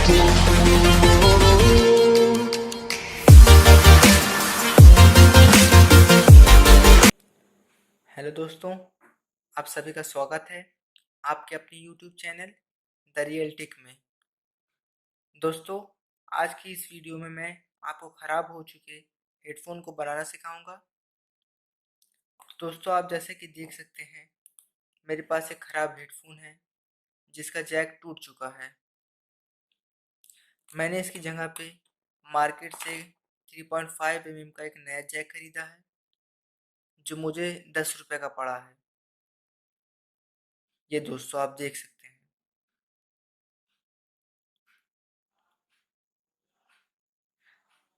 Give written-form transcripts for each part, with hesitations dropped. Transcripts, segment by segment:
Hello दोस्तों, आप सभी का स्वागत है आपके अपने YouTube channel the real tech में। दोस्तों, आज की इस वीडियो में मैं आपको ख़राब हो चुके हेडफोन को बनाना सिखाऊंगा। दोस्तों, आप जैसे कि देख सकते हैं, मेरे पास एक ख़राब हेडफोन है जिसका जैक टूट चुका है। मैंने इसकी जगह पे मार्केट से 3.5 mm का एक नया जैक खरीदा है जो मुझे 10 रुपये का पड़ा है। ये दोस्तों आप देख सकते हैं।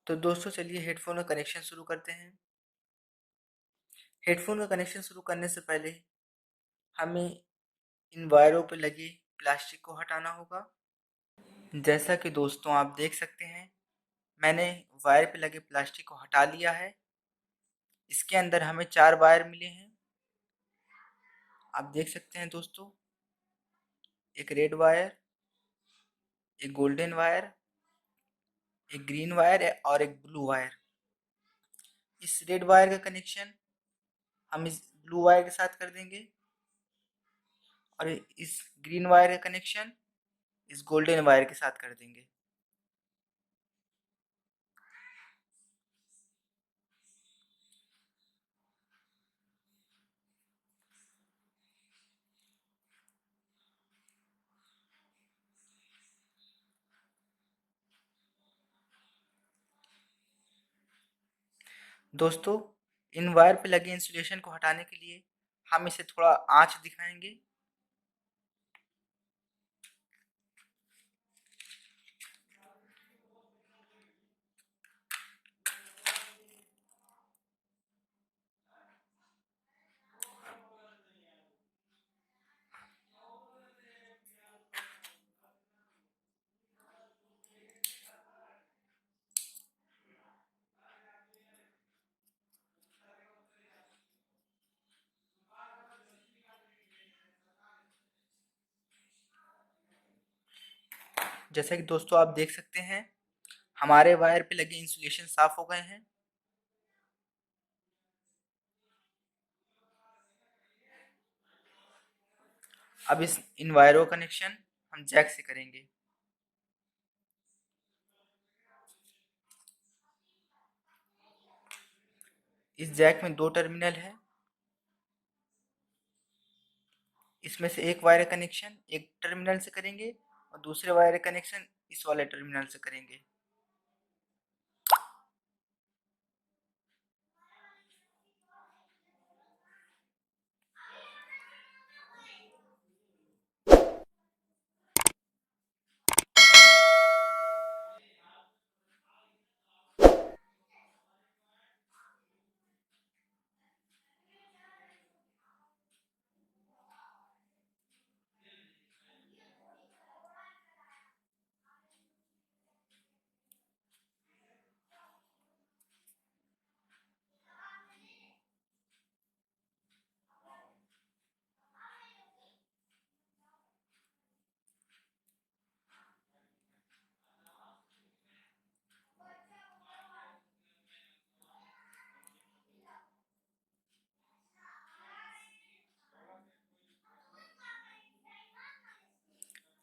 तो दोस्तों चलिए हेडफोन का कनेक्शन शुरू करते हैं। हेडफोन का कनेक्शन शुरू करने से पहले हमें इन वायरों पर लगे प्लास्टिक को हटाना होगा। जैसा कि दोस्तों आप देख सकते हैं, मैंने वायर पे लगे प्लास्टिक को हटा लिया है। इसके अंदर हमें 4 वायर मिले हैं। आप देख सकते हैं दोस्तों, एक रेड वायर, एक गोल्डन वायर, एक ग्रीन वायर और एक ब्लू वायर। इस रेड वायर का कनेक्शन हम इस ब्लू वायर के साथ कर देंगे और इस ग्रीन वायर का कनेक्शन इस गोल्डन वायर के साथ कर देंगे। दोस्तों, इन वायर पे लगे इंसुलेशन को हटाने के लिए हम इसे थोड़ा आंच दिखाएंगे। जैसा कि दोस्तों आप देख सकते हैं, हमारे वायर पे लगे इंसुलेशन साफ हो गए हैं। अब इन वायरों का कनेक्शन हम जैक से करेंगे। इस जैक में 2 टर्मिनल है। इसमें से एक वायर कनेक्शन एक टर्मिनल से करेंगे और दूसरे वायर कनेक्शन इस वाले टर्मिनल से करेंगे।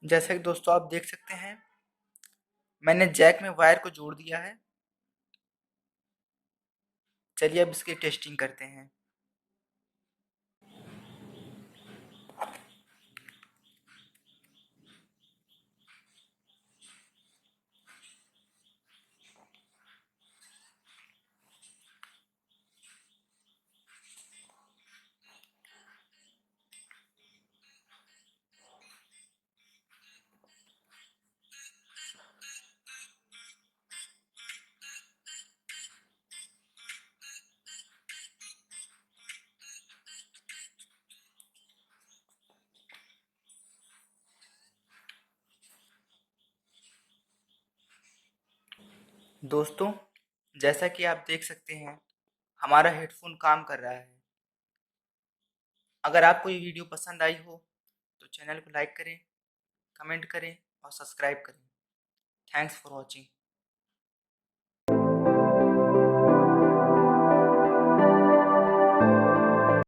जैसा कि दोस्तों आप देख सकते हैं, मैंने जैक में वायर को जोड़ दिया है। चलिए अब इसकी टेस्टिंग करते हैं। दोस्तों, जैसा कि आप देख सकते हैं, हमारा हेडफोन काम कर रहा है। अगर आपको ये वीडियो पसंद आई हो तो चैनल को लाइक करें, कमेंट करें और सब्सक्राइब करें। Thanks for watching.